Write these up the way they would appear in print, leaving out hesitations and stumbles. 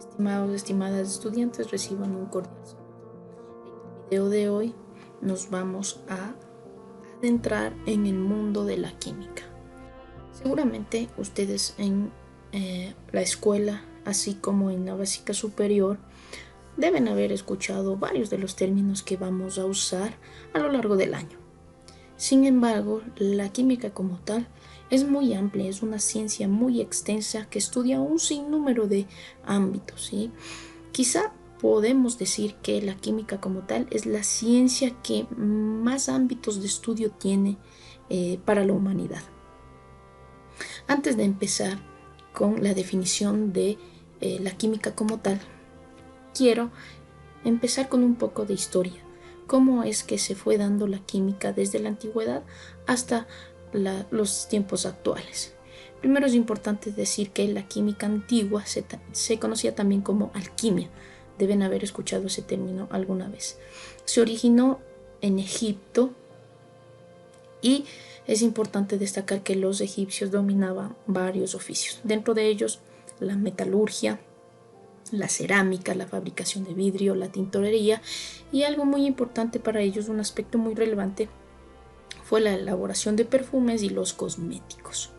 Estimados, estimadas estudiantes, reciban un cordial saludo. En el video de hoy nos vamos a adentrar en el mundo de la química. Seguramente ustedes en la escuela, así como en la básica superior, deben haber escuchado varios de los términos que vamos a usar a lo largo del año. Sin embargo, la química como tal es muy amplia, es una ciencia muy extensa que estudia un sinnúmero de ámbitos, ¿sí? Quizá podemos decir que la química como tal es la ciencia que más ámbitos de estudio tiene para la humanidad. Antes de empezar con la definición de la química como tal, quiero empezar con un poco de historia. Cómo es que se fue dando la química desde la antigüedad hasta los tiempos actuales. Primero es importante decir que la química antigua se conocía también como alquimia. Deben haber escuchado ese término alguna vez. Se originó en Egipto y es importante destacar que los egipcios dominaban varios oficios. Dentro de ellos la metalurgia, la cerámica, la fabricación de vidrio, la tintorería y algo muy importante para ellos, un aspecto muy relevante, fue la elaboración de perfumes y los cosméticos.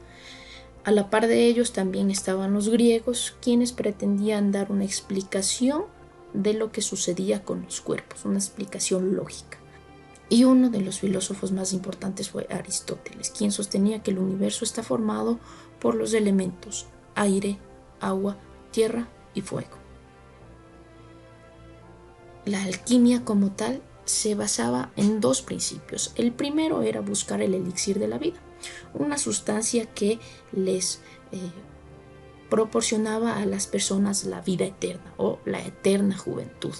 A la par de ellos también estaban los griegos, quienes pretendían dar una explicación de lo que sucedía con los cuerpos, una explicación lógica. Y uno de los filósofos más importantes fue Aristóteles, quien sostenía que el universo está formado por los elementos aire, agua, tierra y fuego. La alquimia como tal se basaba en dos principios. El primero era buscar el elixir de la vida, una sustancia que les proporcionaba a las personas la vida eterna o la eterna juventud.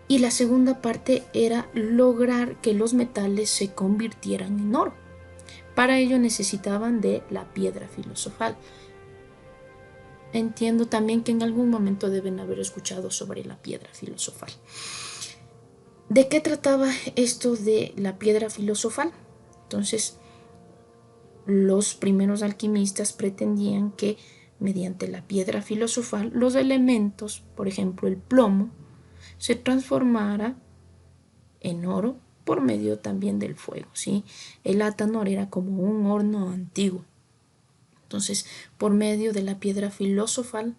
Y la segunda parte era lograr que los metales se convirtieran en oro. Para ello necesitaban de la piedra filosofal. Entiendo también que en algún momento deben haber escuchado sobre la piedra filosofal. ¿De qué trataba esto de la piedra filosofal? Entonces, los primeros alquimistas pretendían que mediante la piedra filosofal los elementos, por ejemplo el plomo, se transformara en oro por medio también del fuego, ¿sí? El átanor era como un horno antiguo. Entonces, por medio de la piedra filosofal,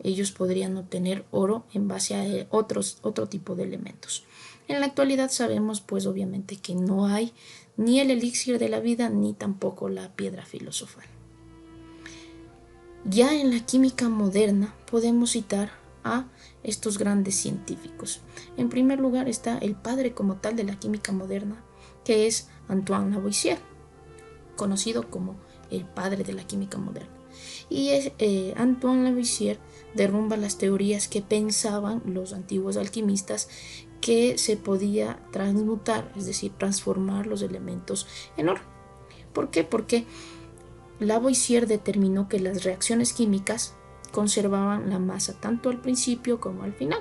ellos podrían obtener oro en base a otro tipo de elementos. En la actualidad sabemos, pues obviamente, que no hay ni el elixir de la vida, ni tampoco la piedra filosofal. Ya en la química moderna podemos citar a estos grandes científicos. En primer lugar está el padre como tal de la química moderna, que es Antoine Lavoisier, conocido como el padre de la química moderna. Y Antoine Lavoisier derrumba las teorías que pensaban los antiguos alquimistas que se podía transmutar, es decir, transformar los elementos en oro. ¿Por qué? Porque Lavoisier determinó que las reacciones químicas conservaban la masa tanto al principio como al final.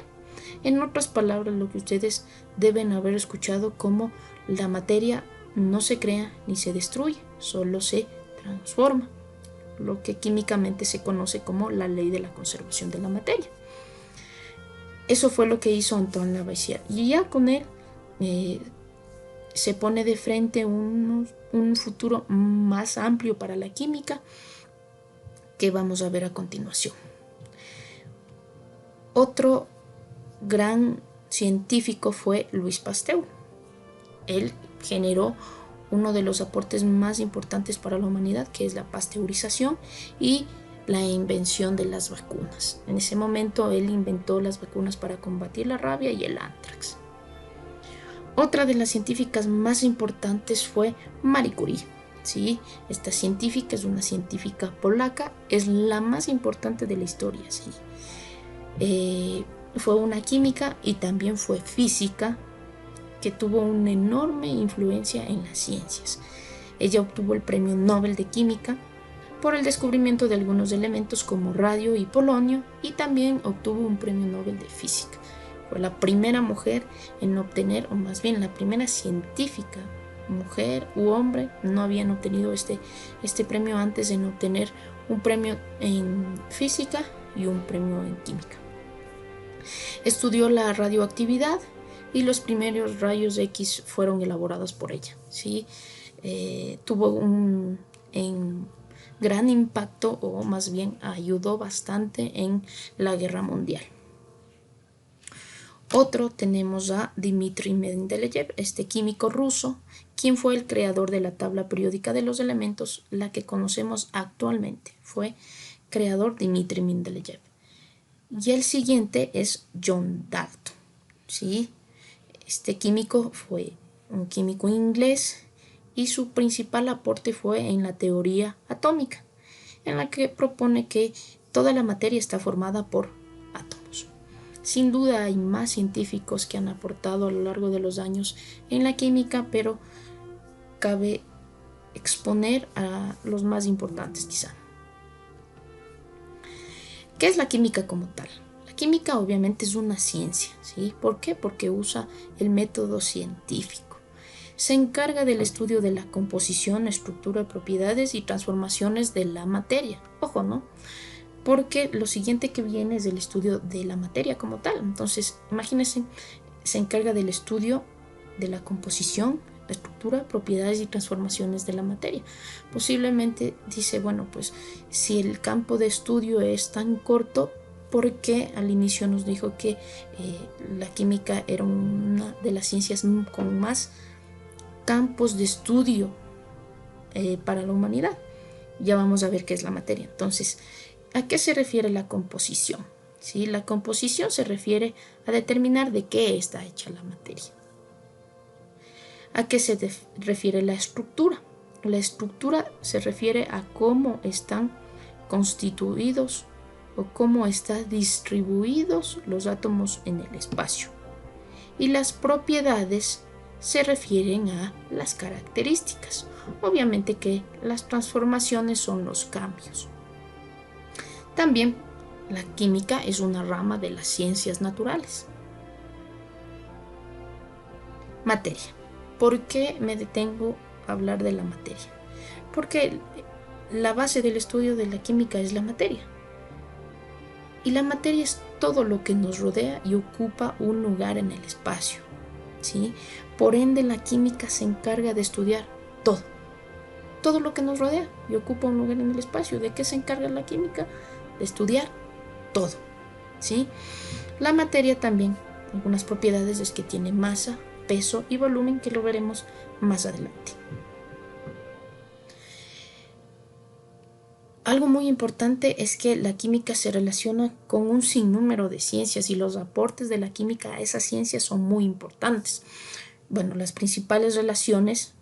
En otras palabras, lo que ustedes deben haber escuchado como la materia no se crea ni se destruye, solo se transforma, lo que químicamente se conoce como la ley de la conservación de la materia. Eso fue lo que hizo Antoine Lavoisier, y ya con él se pone de frente un futuro más amplio para la química que vamos a ver a continuación. Otro gran científico fue Louis Pasteur. Él generó uno de los aportes más importantes para la humanidad, que es la pasteurización y la invención de las vacunas. En ese momento él inventó las vacunas para combatir la rabia y el anthrax. Otra de las científicas más importantes fue Marie Curie. ¿Sí? Esta científica es una científica polaca, es la más importante de la historia. ¿Sí? Fue una química y también fue física que tuvo una enorme influencia en las ciencias. Ella obtuvo el Premio Nobel de Química por el descubrimiento de algunos elementos como radio y polonio, y también obtuvo un Premio Nobel de Física. Fue la primera mujer en obtener, o más bien la primera científica, mujer u hombre, no habían obtenido este premio antes, en obtener un premio en física y un premio en química. Estudió la radioactividad y los primeros rayos X fueron elaborados por ella, ¿sí? Tuvo un gran impacto, o más bien ayudó bastante en la guerra mundial. Otro tenemos a Dmitri Mendeleev, este químico ruso, quien fue el creador de la tabla periódica de los elementos, la que conocemos actualmente. Fue creador Dmitri Mendeleev. Y el siguiente es John Dalton, ¿sí? Este químico fue un químico inglés y su principal aporte fue en la teoría atómica, en la que propone que toda la materia está formada por átomos. Sin duda hay más científicos que han aportado a lo largo de los años en la química, pero cabe exponer a los más importantes quizá. ¿Qué es la química como tal? La química obviamente es una ciencia, ¿sí? ¿Por qué? Porque usa el método científico. Se encarga del estudio de la composición, estructura, propiedades y transformaciones de la materia. Ojo, ¿no? Porque lo siguiente que viene es el estudio de la materia como tal. Entonces, imagínense, se encarga del estudio de la composición, la estructura, propiedades y transformaciones de la materia. Posiblemente dice, bueno, pues si el campo de estudio es tan corto, ¿por qué al inicio nos dijo que la química era una de las ciencias con más campos de estudio para la humanidad? Ya vamos a ver qué es la materia. Entonces, ¿a qué se refiere la composición? ¿Sí? La composición se refiere a determinar de qué está hecha la materia. ¿A qué se refiere la estructura? La estructura se refiere a cómo están constituidos o cómo están distribuidos los átomos en el espacio. Y las propiedades se refieren a las características. Obviamente que las transformaciones son los cambios. También la química es una rama de las ciencias naturales. Materia. ¿Por qué me detengo a hablar de la materia? Porque la base del estudio de la química es la materia. Y la materia es todo lo que nos rodea y ocupa un lugar en el espacio, ¿sí? Por ende, la química se encarga de estudiar todo lo que nos rodea y ocupa un lugar en el espacio. ¿De qué se encarga la química? De estudiar todo, ¿sí? La materia también, algunas propiedades es que tiene masa, peso y volumen, que lo veremos más adelante. Algo muy importante es que la química se relaciona con un sinnúmero de ciencias y los aportes de la química a esas ciencias son muy importantes. Bueno, las principales relaciones,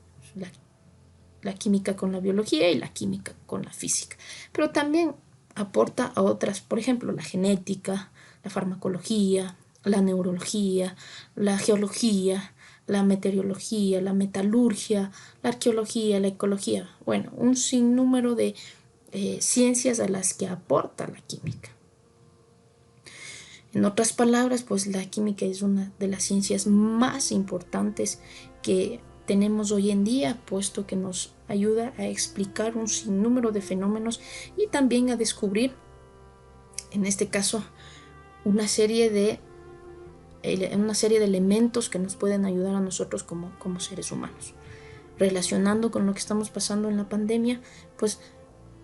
la química con la biología y la química con la física, pero también aporta a otras, por ejemplo, la genética, la farmacología, la neurología, la geología, la meteorología, la metalurgia, la arqueología, la ecología. Bueno, un sinnúmero de ciencias a las que aporta la química. En otras palabras, pues la química es una de las ciencias más importantes que tenemos hoy en día, puesto que nos ayuda a explicar un sinnúmero de fenómenos y también a descubrir, en este caso, una serie de elementos que nos pueden ayudar a nosotros como seres humanos. Relacionando con lo que estamos pasando en la pandemia, pues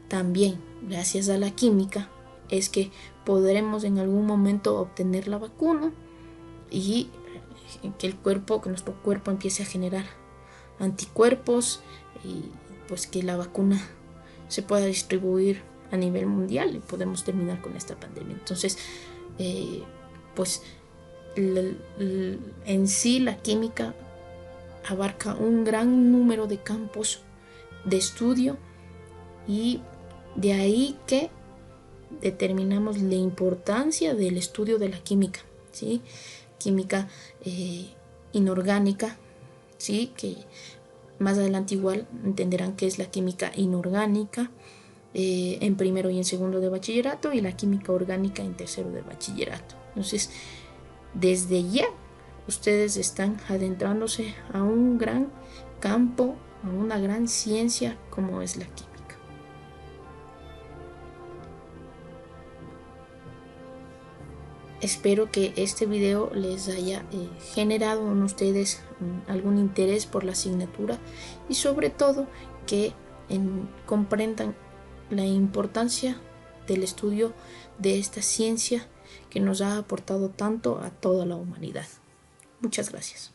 también gracias a la química es que podremos en algún momento obtener la vacuna y que nuestro cuerpo empiece a generar anticuerpos y pues que la vacuna se pueda distribuir a nivel mundial y podemos terminar con esta pandemia. Entonces, pues en sí la química abarca un gran número de campos de estudio y de ahí que determinamos la importancia del estudio de la química, ¿sí? Química inorgánica, ¿sí? Que más adelante igual entenderán qué es la química inorgánica en primero y en segundo de bachillerato, y la química orgánica en tercero de bachillerato. Entonces, desde ya ustedes están adentrándose a un gran campo, a una gran ciencia como es la química. Espero que este video les haya generado en ustedes algún interés por la asignatura y sobre todo que comprendan la importancia del estudio de esta ciencia que nos ha aportado tanto a toda la humanidad. Muchas gracias.